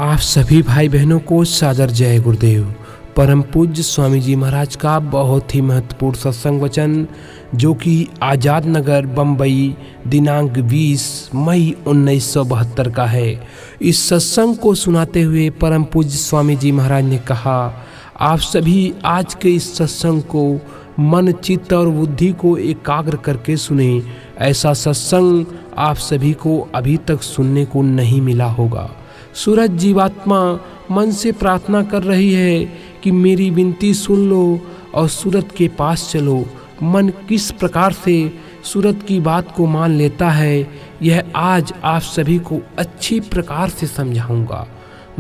आप सभी भाई बहनों को सादर जय गुरुदेव। परम पूज्य स्वामी जी महाराज का बहुत ही महत्वपूर्ण सत्संग वचन, जो कि आज़ाद नगर बम्बई दिनांक 20 मई 1972 का है। इस सत्संग को सुनाते हुए परम पूज्य स्वामी जी महाराज ने कहा, आप सभी आज के इस सत्संग को मन, चित्त और बुद्धि को एकाग्र करके सुने। ऐसा सत्संग आप सभी को अभी तक सुनने को नहीं मिला होगा। सूरज जीवात्मा मन से प्रार्थना कर रही है कि मेरी विनती सुन लो और सूरत के पास चलो। मन किस प्रकार से सूरत की बात को मान लेता है, यह आज आप सभी को अच्छी प्रकार से समझाऊंगा।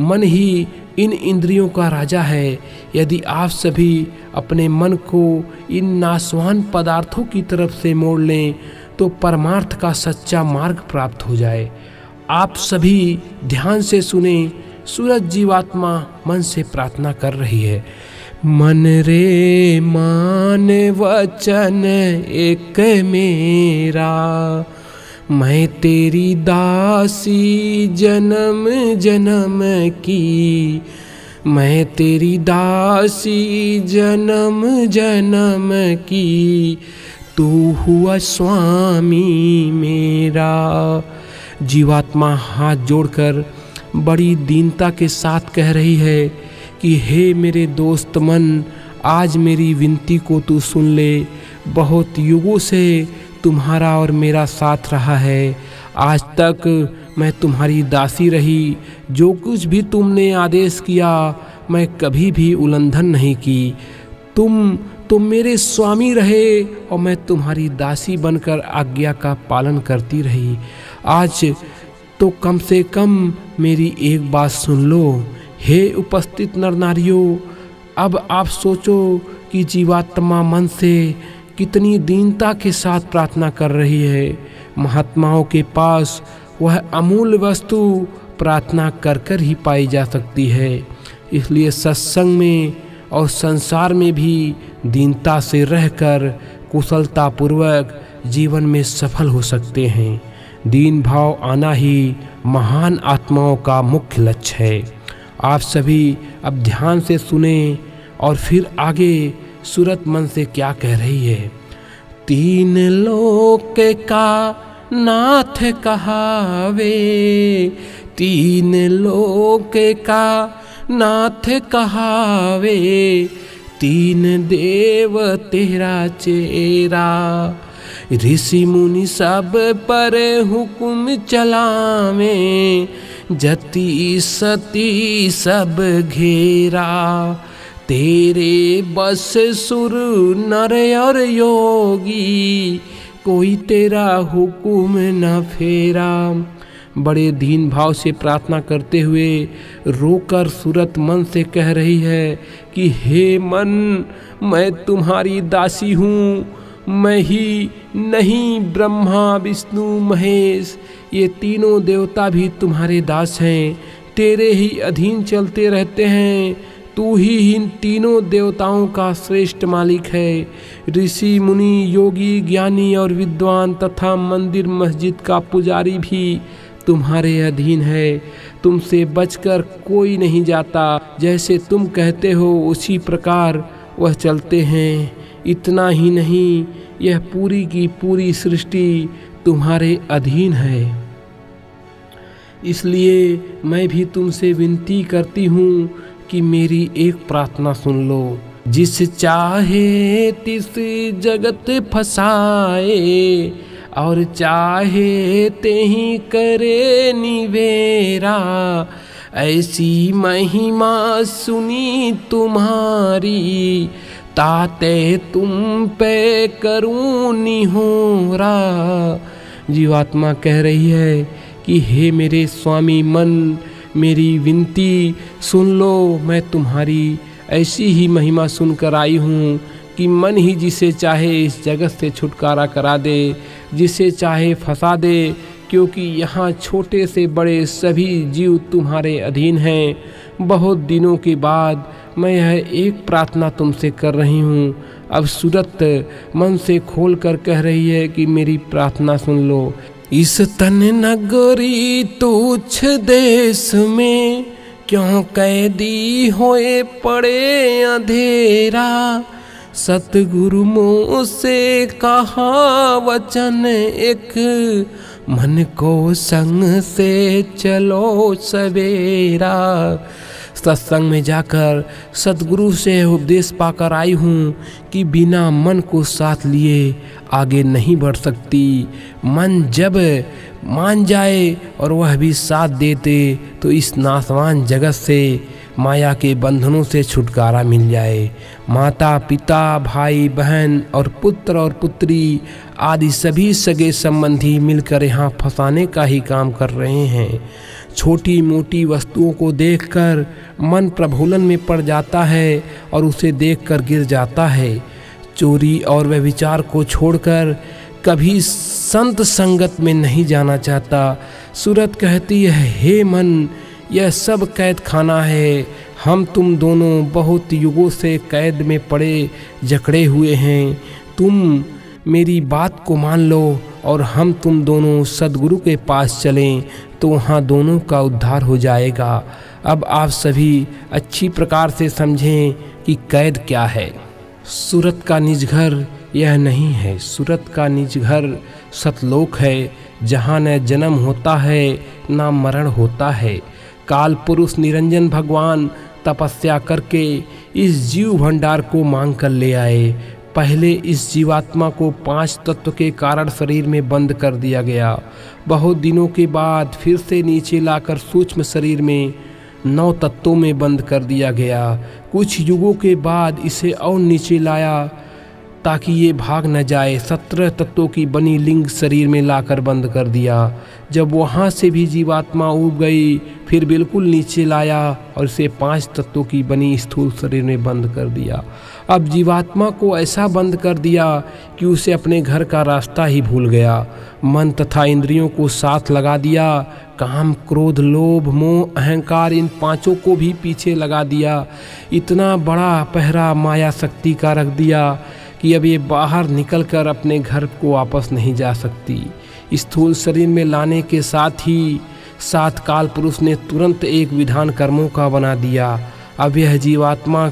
मन ही इन इंद्रियों का राजा है। यदि आप सभी अपने मन को इन नाशवान पदार्थों की तरफ से मोड़ लें तो परमार्थ का सच्चा मार्ग प्राप्त हो जाए। आप सभी ध्यान से सुने। सूरज जीवात्मा मन से प्रार्थना कर रही है, मन रे मान वचन एक मेरा, मैं तेरी दासी जन्म जन्म की, मैं तेरी दासी जन्म जन्म की, तू हुआ स्वामी मेरा। जीवात्मा हाथ जोड़कर बड़ी दीनता के साथ कह रही है कि हे मेरे दोस्त मन, आज मेरी विनती को तू सुन ले। बहुत युगों से तुम्हारा और मेरा साथ रहा है। आज तक मैं तुम्हारी दासी रही। जो कुछ भी तुमने आदेश किया मैं कभी भी उल्लंघन नहीं की। तुम मेरे स्वामी रहे और मैं तुम्हारी दासी बनकर आज्ञा का पालन करती रही। आज तो कम से कम मेरी एक बात सुन लो। हे उपस्थित नर नारियों, अब आप सोचो कि जीवात्मा मन से कितनी दीनता के साथ प्रार्थना कर रही है। महात्माओं के पास वह अमूल्य वस्तु प्रार्थना कर कर ही पाई जा सकती है। इसलिए सत्संग में और संसार में भी दीनता से रहकर कुशलतापूर्वक जीवन में सफल हो सकते हैं। दीन भाव आना ही महान आत्माओं का मुख्य लक्ष्य है। आप सभी अब ध्यान से सुने और फिर आगे सूरत मन से क्या कह रही है। तीन लोक का नाथ कहावे, तीन लोक का नाथ कहावे, तीन देव तेरा चेरा, ऋषि मुनि सब पर हुक्म चलावे, जति सती सब घेरा, तेरे बस सुर नर और योगी, कोई तेरा हुक्म न फेरा। बड़े दीन भाव से प्रार्थना करते हुए रोकर सूरत मन से कह रही है कि हे मन, मैं तुम्हारी दासी हूँ। मैं ही नहीं, ब्रह्मा विष्णु महेश ये तीनों देवता भी तुम्हारे दास हैं। तेरे ही अधीन चलते रहते हैं। तू ही इन तीनों देवताओं का श्रेष्ठ मालिक है। ऋषि मुनि, योगी, ज्ञानी और विद्वान तथा मंदिर मस्जिद का पुजारी भी तुम्हारे अधीन है। तुमसे बचकर कोई नहीं जाता। जैसे तुम कहते हो उसी प्रकार वह चलते हैं। इतना ही नहीं, यह पूरी की पूरी सृष्टि तुम्हारे अधीन है। इसलिए मैं भी तुमसे विनती करती हूँ कि मेरी एक प्रार्थना सुन लो। जिस चाहे तिस जगत फसाए, और चाहे ते ही करे निवेरा, ऐसी महिमा सुनी तुम्हारी, ताते तुम पे करूं निहोरा। जीवात्मा कह रही है कि हे मेरे स्वामी मन, मेरी विनती सुन लो। मैं तुम्हारी ऐसी ही महिमा सुनकर आई हूँ कि मन ही जिसे चाहे इस जगत से छुटकारा करा दे, जिसे चाहे फंसा दे, क्योंकि यहाँ छोटे से बड़े सभी जीव तुम्हारे अधीन हैं। बहुत दिनों के बाद मैं यह एक प्रार्थना तुमसे कर रही हूँ। अब सूरत मन से खोल कर कह रही है कि मेरी प्रार्थना सुन लो। इस तन नगरी तुच्छ देश में क्यों कैदी होए पड़े अंधेरा। सतगुरु मुँह से कहा वचन एक, मन को संग से चलो सवेरा। सत्संग में जाकर सतगुरु से उपदेश पाकर आई हूँ कि बिना मन को साथ लिए आगे नहीं बढ़ सकती। मन जब मान जाए और वह भी साथ देते तो इस नाशवान जगत से, माया के बंधनों से छुटकारा मिल जाए। माता पिता, भाई बहन और पुत्र और पुत्री आदि सभी सगे संबंधी मिलकर यहाँ फंसाने का ही काम कर रहे हैं। छोटी मोटी वस्तुओं को देखकर मन प्रभुलन में पड़ जाता है और उसे देखकर गिर जाता है। चोरी और व्यभिचार को छोड़कर कभी संत संगत में नहीं जाना चाहता। सूरत कहती है, हे मन, यह सब कैद खाना है। हम तुम दोनों बहुत युगों से कैद में पड़े जकड़े हुए हैं। तुम मेरी बात को मान लो और हम तुम दोनों सद्गुरु के पास चलें तो वहाँ दोनों का उद्धार हो जाएगा। अब आप सभी अच्छी प्रकार से समझें कि कैद क्या है। सूरत का निज घर यह नहीं है। सूरत का निज घर सतलोक है, जहाँ न जन्म होता है न मरण होता है। काल पुरुष निरंजन भगवान तपस्या करके इस जीव भंडार को मांग कर ले आए। पहले इस जीवात्मा को 5 तत्व के कारण शरीर में बंद कर दिया गया। बहुत दिनों के बाद फिर से नीचे लाकर सूक्ष्म शरीर में 9 तत्वों में बंद कर दिया गया। कुछ युगों के बाद इसे और नीचे लाया ताकि ये भाग न जाए। 17 तत्वों की बनी लिंग शरीर में लाकर बंद कर दिया। जब वहाँ से भी जीवात्मा उब गई, फिर बिल्कुल नीचे लाया और इसे 5 तत्वों की बनी स्थूल शरीर में बंद कर दिया। अब जीवात्मा को ऐसा बंद कर दिया कि उसे अपने घर का रास्ता ही भूल गया। मन तथा इंद्रियों को साथ लगा दिया। काम, क्रोध, लोभ, मोह, अहंकार, इन 5 को भी पीछे लगा दिया। इतना बड़ा पहरा माया शक्ति का रख दिया कि अब ये बाहर निकलकर अपने घर को वापस नहीं जा सकती। स्थूल शरीर में लाने के साथ ही सात काल पुरुष ने तुरंत एक विधान कर्मों का बना दिया। अब यह जीवात्मा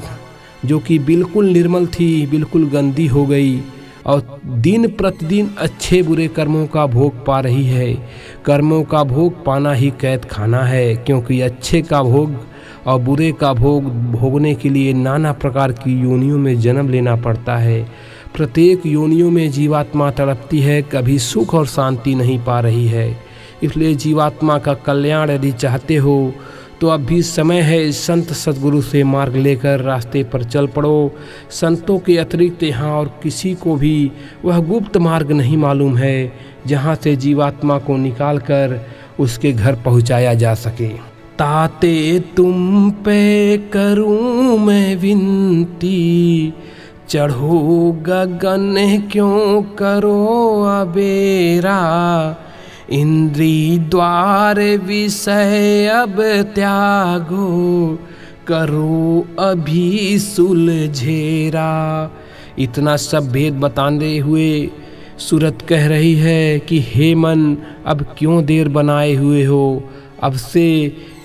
जो कि बिल्कुल निर्मल थी, बिल्कुल गंदी हो गई और दिन प्रतिदिन अच्छे बुरे कर्मों का भोग पा रही है। कर्मों का भोग पाना ही कैद खाना है, क्योंकि अच्छे का भोग और बुरे का भोग भोगने के लिए नाना प्रकार की योनियों में जन्म लेना पड़ता है। प्रत्येक योनियों में जीवात्मा तड़पती है, कभी सुख और शांति नहीं पा रही है। इसलिए जीवात्मा का कल्याण यदि चाहते हो तो अब भी समय है। संत सद्गुरु से मार्ग लेकर रास्ते पर चल पड़ो। संतों के अतिरिक्त यहाँ और किसी को भी वह गुप्त मार्ग नहीं मालूम है जहाँ से जीवात्मा को निकालकर उसके घर पहुँचाया जा सके। ताते तुम पे करूँ मैं विनती, चढ़ो गगन क्यों करो अबेरा। इंद्री द्वार विषय अब त्यागो, करो अभी सुलझेरा। इतना सब भेद बताते हुए सूरत कह रही है कि हे मन, अब क्यों देर बनाए हुए हो। अब से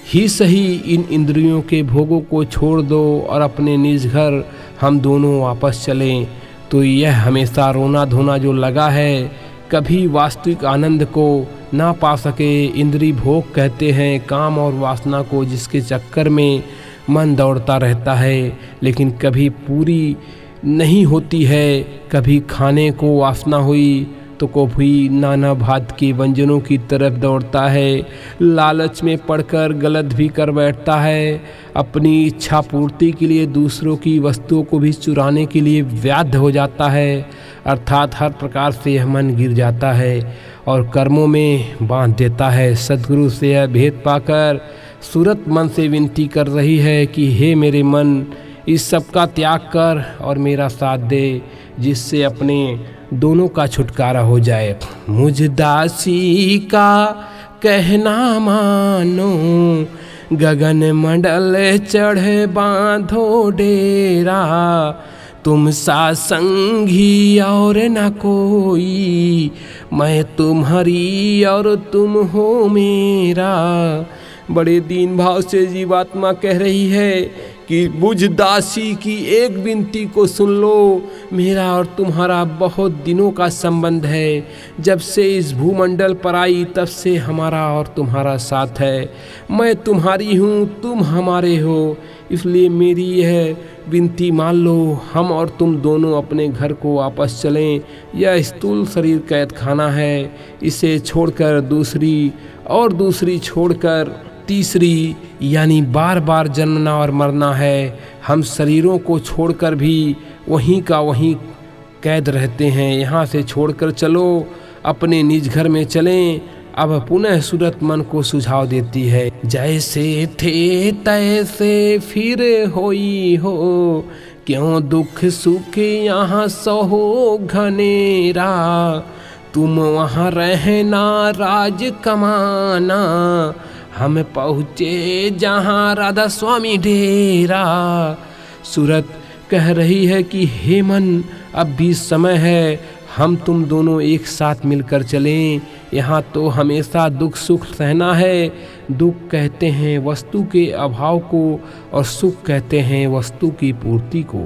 ही सही इन इंद्रियों के भोगों को छोड़ दो और अपने निज घर हम दोनों वापस चलें। तो यह हमेशा रोना धोना जो लगा है, कभी वास्तविक आनंद को ना पा सके। इंद्री भोग कहते हैं काम और वासना को, जिसके चक्कर में मन दौड़ता रहता है लेकिन कभी पूरी नहीं होती है। कभी खाने को वासना हुई तो कभी नाना भात के व्यंजनों की तरफ दौड़ता है। लालच में पड़कर गलत भी कर बैठता है। अपनी इच्छा पूर्ति के लिए दूसरों की वस्तुओं को भी चुराने के लिए व्याध हो जाता है। अर्थात हर प्रकार से यह मन गिर जाता है और कर्मों में बांध देता है। सद्गुरु से यह भेद पाकर सूरत मन से विनती कर रही है कि हे मेरे मन, इस सब का त्याग कर और मेरा साथ दे, जिससे अपने दोनों का छुटकारा हो जाए। मुझ दासी का कहना मानो, गगन मंडल चढ़ बांधो डेरा। तुम सा संगी और न कोई, मैं तुम्हारी और तुम हो मेरा। बड़े दीन भाव से जीवात्मा कह रही है कि बुझ दासी की एक विनती को सुन लो। मेरा और तुम्हारा बहुत दिनों का संबंध है। जब से इस भूमंडल पर आई तब से हमारा और तुम्हारा साथ है। मैं तुम्हारी हूँ, तुम हमारे हो, इसलिए मेरी यह विनती मान लो। हम और तुम दोनों अपने घर को वापस चलें। यह स्थूल शरीर कैद खाना है, इसे छोड़कर दूसरी और दूसरी छोड़कर तीसरी, यानी बार बार जन्मना और मरना है। हम शरीरों को छोड़कर भी वहीं का वहीं कैद रहते हैं। यहाँ से छोड़कर चलो, अपने निज घर में चलें। अब पुनः सूरत मन को सुझाव देती है, जैसे थे तैसे फिर होई हो, क्यों दुख सुख यहाँ सहो घनेरा। तुम वहाँ रहना राज कमाना, हम पहुँचे जहाँ राधा स्वामी डेरा। सूरत कह रही है कि हे मन, अब भी समय है, हम तुम दोनों एक साथ मिलकर चलें। यहाँ तो हमेशा दुख सुख सहना है। दुख कहते हैं वस्तु के अभाव को और सुख कहते हैं वस्तु की पूर्ति को।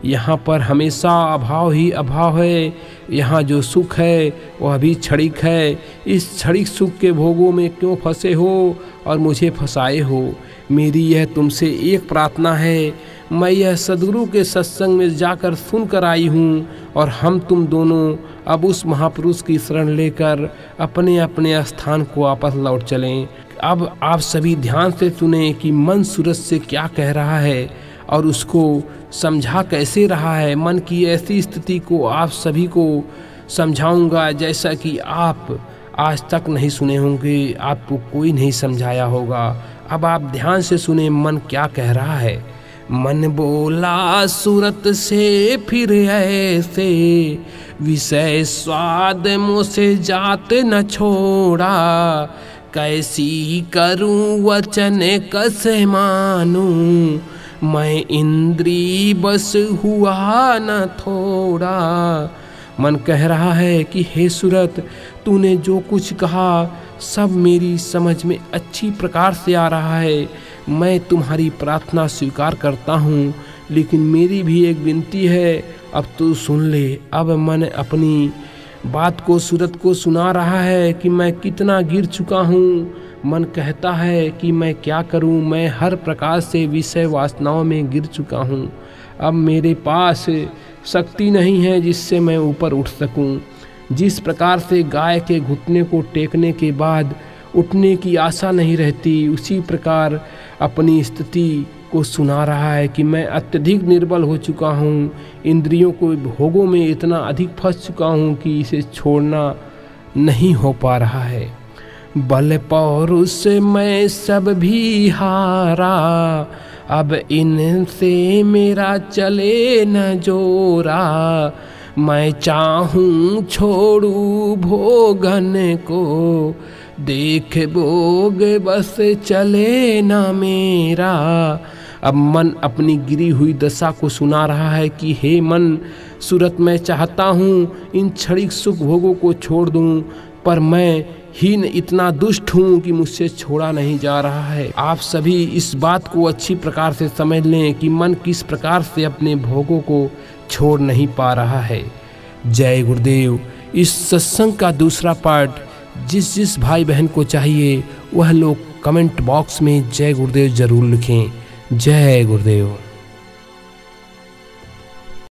यहाँ पर हमेशा अभाव ही अभाव है। यहाँ जो सुख है वह भी क्षणिक है। इस क्षणिक सुख के भोगों में क्यों फंसे हो और मुझे फंसाए हो। मेरी यह तुमसे एक प्रार्थना है। मैं यह सद्गुरु के सत्संग में जाकर सुनकर आई हूँ और हम तुम दोनों अब उस महापुरुष की शरण लेकर अपने अपने स्थान को वापस लौट चलें। अब आप सभी ध्यान से सुने कि मन सूरज से क्या कह रहा है और उसको समझा कैसे रहा है। मन की ऐसी स्थिति को आप सभी को समझाऊंगा जैसा कि आप आज तक नहीं सुने होंगे, आपको कोई नहीं समझाया होगा। अब आप ध्यान से सुने मन क्या कह रहा है। मन बोला सूरत से फिर ऐसे, विषय स्वाद मुझसे जात न छोड़ा। कैसी करूं वचन कैसे मानूं, मैं इंद्री बस हुआ न थोड़ा। मन कह रहा है कि हे सूरत, तूने जो कुछ कहा सब मेरी समझ में अच्छी प्रकार से आ रहा है। मैं तुम्हारी प्रार्थना स्वीकार करता हूँ, लेकिन मेरी भी एक विनती है, अब तू सुन ले। अब मन अपनी बात को सूरत को सुना रहा है कि मैं कितना गिर चुका हूँ। मन कहता है कि मैं क्या करूँ, मैं हर प्रकार से विषय वासनाओं में गिर चुका हूँ। अब मेरे पास शक्ति नहीं है जिससे मैं ऊपर उठ सकूँ। जिस प्रकार से गाय के घुटने को टेकने के बाद उठने की आशा नहीं रहती, उसी प्रकार अपनी स्थिति को सुना रहा है कि मैं अत्यधिक निर्बल हो चुका हूँ। इंद्रियों को भोगों में इतना अधिक फंस चुका हूँ कि इसे छोड़ना नहीं हो पा रहा है। बल पौरुष मैं सब भी हारा, अब इनसे मेरा चले न जोरा। मैं चाहूँ छोड़ू भोगन को, देख भोग बस चले न मेरा। अब मन अपनी गिरी हुई दशा को सुना रहा है कि हे मन सूरत, मैं चाहता हूँ इन क्षणिक सुख भोगों को छोड़ दूँ, पर मैं हीन इतना दुष्ट हूँ कि मुझसे छोड़ा नहीं जा रहा है। आप सभी इस बात को अच्छी प्रकार से समझ लें कि मन किस प्रकार से अपने भोगों को छोड़ नहीं पा रहा है। जय गुरुदेव। इस सत्संग का दूसरा पार्ट जिस जिस भाई बहन को चाहिए वह लोग कमेंट बॉक्स में जय गुरुदेव जरूर लिखें। जय गुरुदेव।